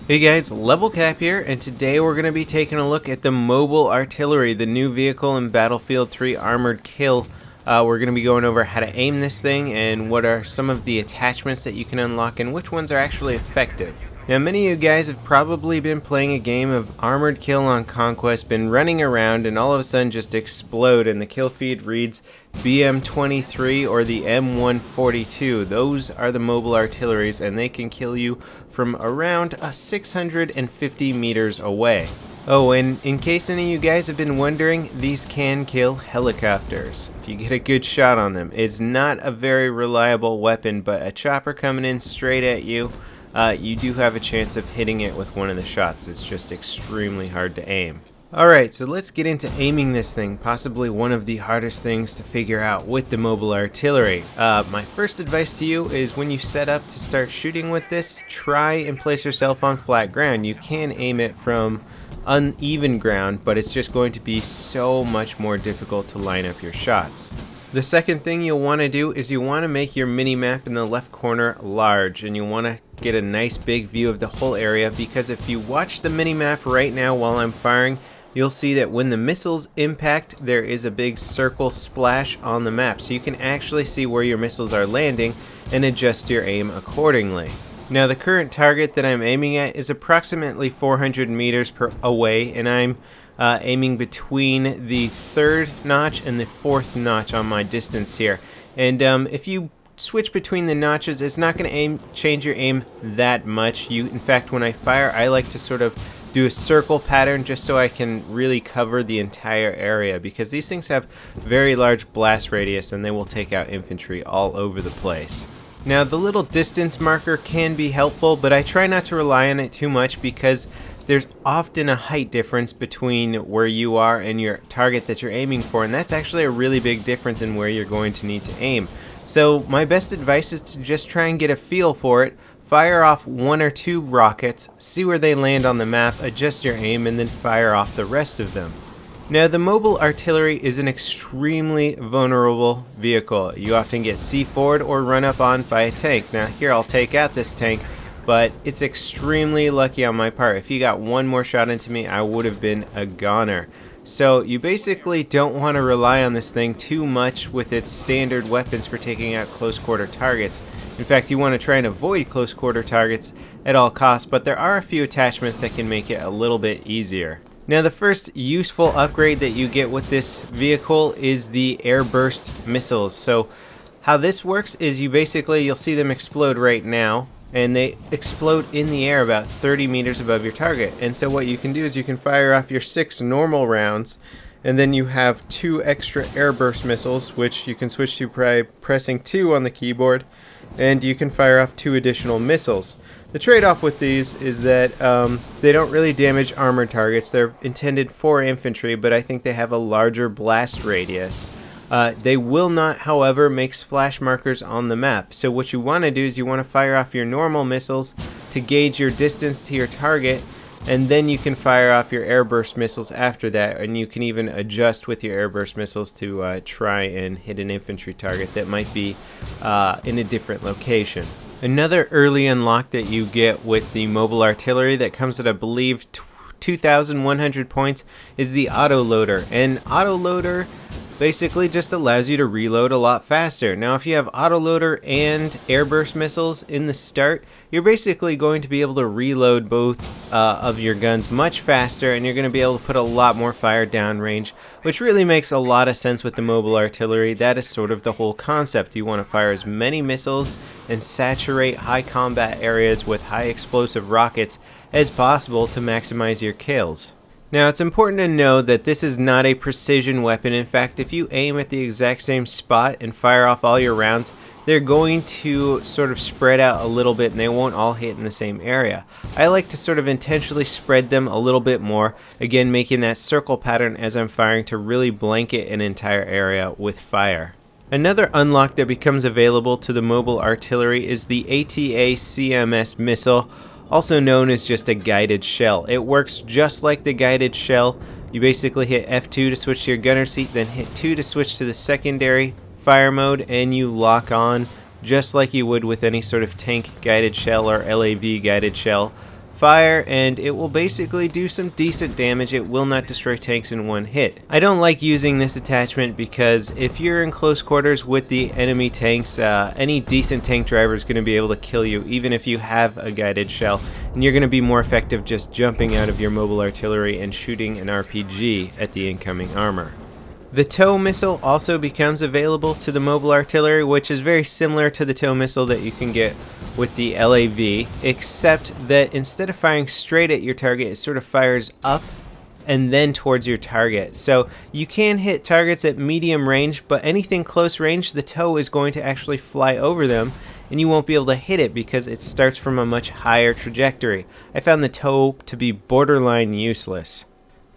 Hey guys, LevelCap here, and today we're going to be taking a look at the Mobile Artillery, the new vehicle in Battlefield 3 Armored Kill. We're going to be going over how to aim this thing and what are some of the attachments that you can unlock and which ones are actually effective. Now, many of you guys have probably been playing a game of Armored Kill on Conquest, been running around, and all of a sudden just explode, and the kill feed reads BM-23 or the M142. Those are the mobile artilleries, and they can kill you from around 650 meters away. Oh, and in case any of you guys have been wondering, these can kill helicopters if you get a good shot on them. It's not a very reliable weapon, but a chopper coming in straight at you, you do have a chance of hitting it with one of the shots. It's just extremely hard to aim. Alright, so let's get into aiming this thing, possibly one of the hardest things to figure out with the mobile artillery. My first advice to you is when you set up to start shooting with this, try and place yourself on flat ground. You can aim it from uneven ground, but it's just going to be so much more difficult to line up your shots. The second thing you'll want to do is you want to make your mini-map in the left corner large, and you want to get a nice big view of the whole area, because if you watch the mini-map right now while I'm firing, you'll see that when the missiles impact, there is a big circle splash on the map, so you can actually see where your missiles are landing and adjust your aim accordingly. Now, the current target that I'm aiming at is approximately 400 meters away, and I'm aiming between the third notch and the fourth notch on my distance here. And if you switch between the notches, it's not going to change your aim that much. In fact, when I fire, I like to sort of do a circle pattern just so I can really cover the entire area, because these things have very large blast radius and they will take out infantry all over the place. Now, the little distance marker can be helpful, but I try not to rely on it too much because there's often a height difference between where you are and your target that you're aiming for, and that's actually a really big difference in where you're going to need to aim. So my best advice is to just try and get a feel for it, fire off one or two rockets, see where they land on the map, adjust your aim, and then fire off the rest of them. Now, the mobile artillery is an extremely vulnerable vehicle. You often get C4'd or run up on by a tank. Now, here I'll take out this tank, but it's extremely lucky on my part. If you got one more shot into me, I would have been a goner. So you basically don't want to rely on this thing too much with its standard weapons for taking out close quarter targets. In fact, you want to try and avoid close quarter targets at all costs, but there are a few attachments that can make it a little bit easier. Now, the first useful upgrade that you get with this vehicle is the airburst missiles. So how this works is you'll see them explode right now, and they explode in the air about 30 meters above your target. And so what you can do is you can fire off your 6 normal rounds, and then you have 2 extra airburst missiles, which you can switch to by pressing 2 on the keyboard, and you can fire off 2 additional missiles. The trade-off with these is that they don't really damage armored targets. They're intended for infantry, but I think they have a larger blast radius. They will not, however, make splash markers on the map. So what you want to do is you want to fire off your normal missiles to gauge your distance to your target, and then you can fire off your airburst missiles after that, and you can even adjust with your airburst missiles to try and hit an infantry target that might be in a different location. Another early unlock that you get with the mobile artillery that comes at, I believe, 2,100 points is the Autoloader. And Autoloader basically just allows you to reload a lot faster. Now, if you have Autoloader and airburst missiles in the start, you're basically going to be able to reload both of your guns much faster, and you're going to be able to put a lot more fire downrange, which really makes a lot of sense with the mobile artillery. That is sort of the whole concept. You want to fire as many missiles and saturate high combat areas with high explosive rockets as possible to maximize your kills. Now, it's important to know that this is not a precision weapon. In fact, if you aim at the exact same spot and fire off all your rounds, they're going to sort of spread out a little bit and they won't all hit in the same area. I like to sort of intentionally spread them a little bit more, again making that circle pattern as I'm firing to really blanket an entire area with fire. Another unlock that becomes available to the mobile artillery is the Atacms Missile, also known as just a guided shell. It works just like the guided shell. You basically hit F2 to switch to your gunner seat, then hit 2 to switch to the secondary fire mode, and you lock on just like you would with any sort of tank guided shell or LAV guided shell fire, and it will basically do some decent damage. It will not destroy tanks in one hit. I don't like using this attachment because if you're in close quarters with the enemy tanks, any decent tank driver is going to be able to kill you even if you have a guided shell, and you're going to be more effective just jumping out of your mobile artillery and shooting an RPG at the incoming armor. The tow missile also becomes available to the mobile artillery, which is very similar to the tow missile that you can get with the LAV, except that instead of firing straight at your target, it sort of fires up and then towards your target. So you can hit targets at medium range, but anything close range, the tow is going to actually fly over them, and you won't be able to hit it because it starts from a much higher trajectory. I found the tow to be borderline useless.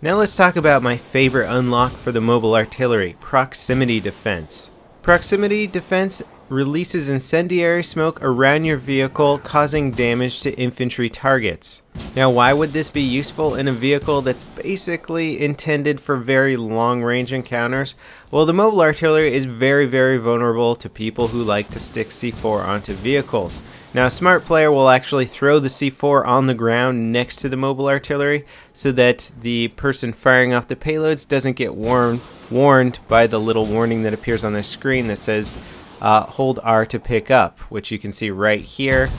Now let's talk about my favorite unlock for the mobile artillery, proximity defense. Proximity defense releases incendiary smoke around your vehicle, causing damage to infantry targets. Now, why would this be useful in a vehicle that's basically intended for very long-range encounters? Well, the mobile artillery is very, very vulnerable to people who like to stick C4 onto vehicles. Now, a smart player will actually throw the C4 on the ground next to the mobile artillery so that the person firing off the payloads doesn't get warned by the little warning that appears on their screen that says hold R to pick up, which you can see right here,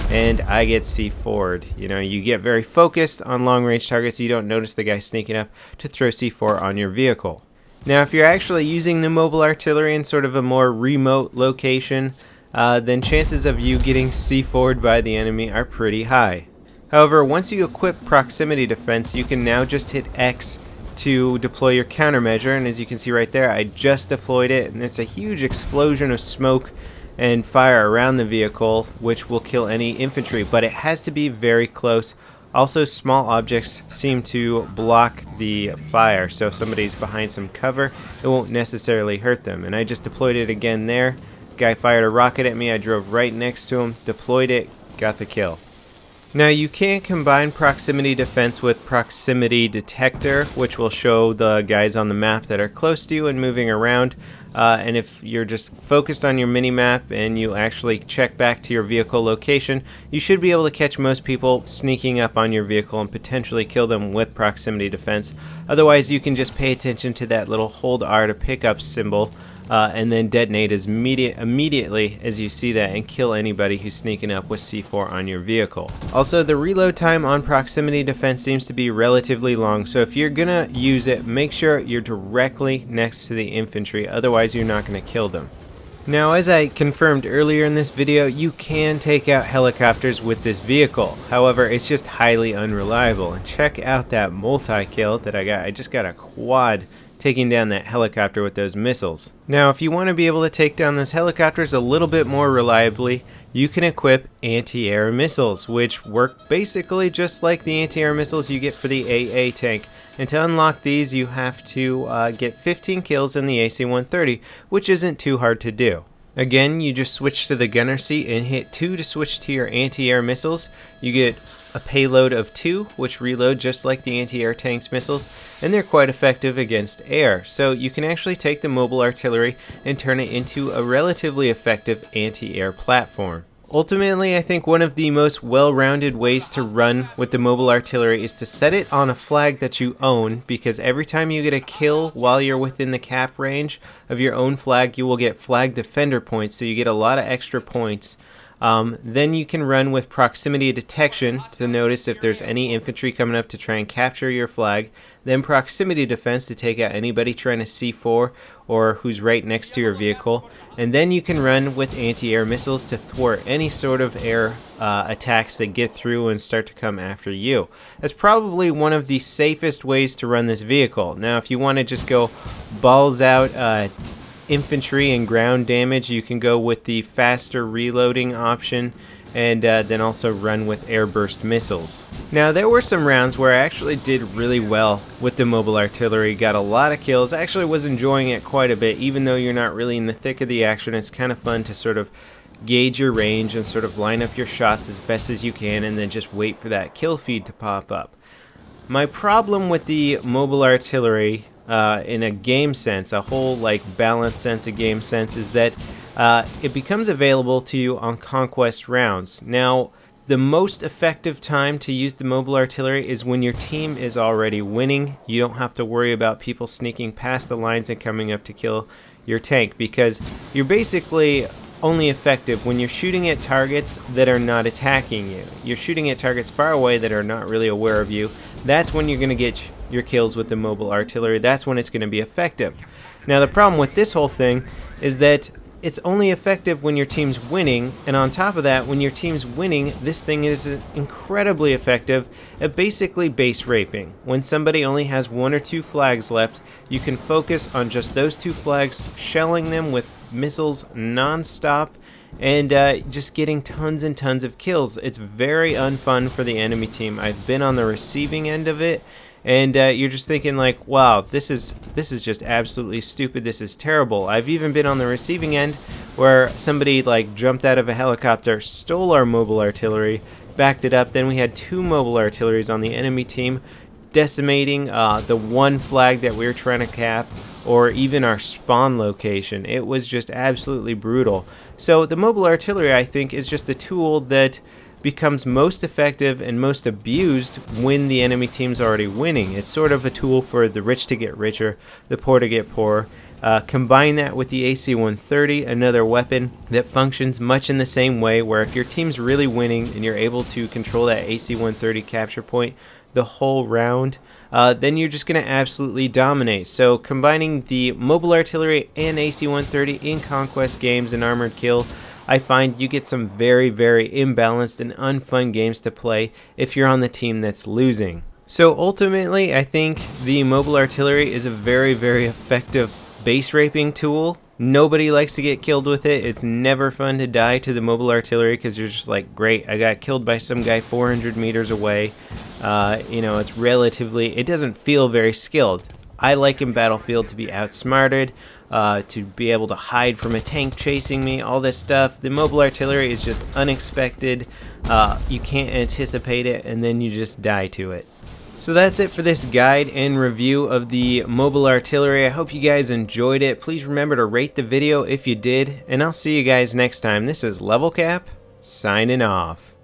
and I get C4'd. You know, you get very focused on long-range targets, you don't notice the guy sneaking up to throw C4 on your vehicle. Now, if you're actually using the mobile artillery in sort of a more remote location, then chances of you getting C4'd by the enemy are pretty high. However, once you equip proximity defense, you can now just hit X to deploy your countermeasure, and as you can see right there, I just deployed it, and it's a huge explosion of smoke and fire around the vehicle, which will kill any infantry, but it has to be very close. Also, small objects seem to block the fire, so if somebody's behind some cover, it won't necessarily hurt them. And I just deployed it again there. Guy fired a rocket at me, I drove right next to him, deployed it, got the kill. Now, you can combine proximity defense with proximity detector, which will show the guys on the map that are close to you and moving around. And if you're just focused on your mini-map and you actually check back to your vehicle location, you should be able to catch most people sneaking up on your vehicle and potentially kill them with proximity defense. Otherwise, you can just pay attention to that little hold R to pick up symbol, and then detonate immediately as you see that and kill anybody who's sneaking up with C4 on your vehicle. Also, the reload time on proximity defense seems to be relatively long, so if you're gonna use it, make sure you're directly next to the infantry, otherwise you're not gonna kill them. Now, as I confirmed earlier in this video, you can take out helicopters with this vehicle. However, it's just highly unreliable. And check out that multi-kill that I got. I just got a quad taking down that helicopter with those missiles. Now, if you want to be able to take down those helicopters a little bit more reliably, you can equip anti-air missiles, which work basically just like the anti-air missiles you get for the AA tank. And to unlock these, you have to get 15 kills in the AC-130, which isn't too hard to do. Again, you just switch to the gunner seat and hit 2 to switch to your anti-air missiles. You get a payload of 2, which reload just like the anti-air tank's missiles, and they're quite effective against air. So you can actually take the mobile artillery and turn it into a relatively effective anti-air platform. Ultimately, I think one of the most well-rounded ways to run with the mobile artillery is to set it on a flag that you own, because every time you get a kill while you're within the cap range of your own flag, you will get flag defender points, so you get a lot of extra points. Then you can run with proximity detection to notice if there's any infantry coming up to try and capture your flag. Then proximity defense to take out anybody trying to C4 or who's right next to your vehicle. And then you can run with anti-air missiles to thwart any sort of air attacks that get through and start to come after you. That's probably one of the safest ways to run this vehicle. Now, if you want to just go balls out infantry and ground damage, you can go with the faster reloading option, and then also run with airburst missiles. Now, there were some rounds where I actually did really well with the mobile artillery, got a lot of kills. I actually was enjoying it quite a bit, even though you're not really in the thick of the action. It's kind of fun to sort of gauge your range and sort of line up your shots as best as you can, and then just wait for that kill feed to pop up. My problem with the mobile artillery in a game sense, a whole like balanced sense of game sense, is that it becomes available to you on conquest rounds. Now, The most effective time to use the mobile artillery is when your team is already winning. You don't have to worry about people sneaking past the lines and coming up to kill your tank, because you're basically only effective when you're shooting at targets that are not attacking you. You're shooting at targets far away that are not really aware of you. That's when you're going to get your kills with the mobile artillery. That's when it's going to be effective. Now the problem with this whole thing is that it's only effective when your team's winning, and on top of that, when your team's winning, this thing is incredibly effective at basically base raping. When somebody only has 1 or 2 flags left, you can focus on just those 2 flags, shelling them with missiles non-stop, and just getting tons and tons of kills. It's very unfun for the enemy team. I've been on the receiving end of it, and you're just thinking like, wow, this is just absolutely stupid. This is terrible. I've even been on the receiving end where somebody like jumped out of a helicopter, stole our mobile artillery, backed it up. Then we had 2 mobile artilleries on the enemy team, decimating the 1 flag that we were trying to cap, or even our spawn location. It was just absolutely brutal. So the mobile artillery, I think, is just a tool that becomes most effective and most abused when the enemy team's already winning. It's sort of a tool for the rich to get richer, the poor to get poorer. Combine that with the AC-130, another weapon that functions much in the same way, where if your team's really winning and you're able to control that AC-130 capture point the whole round, then you're just going to absolutely dominate. So combining the mobile artillery and AC-130 in conquest games and armored kill, I find you get some very, very imbalanced and unfun games to play if you're on the team that's losing. So ultimately, I think the mobile artillery is a very, very effective base raping tool. Nobody likes to get killed with it. It's never fun to die to the mobile artillery because you're just like, great, I got killed by some guy 400 meters away. You know, it's relatively, it doesn't feel very skilled. I like in Battlefield to be outsmarted, to be able to hide from a tank chasing me, all this stuff. The mobile artillery is just unexpected. You can't anticipate it, and then you just die to it. So that's it for this guide and review of the mobile artillery. I hope you guys enjoyed it. Please remember to rate the video if you did, and I'll see you guys next time. This is LevelCap, signing off.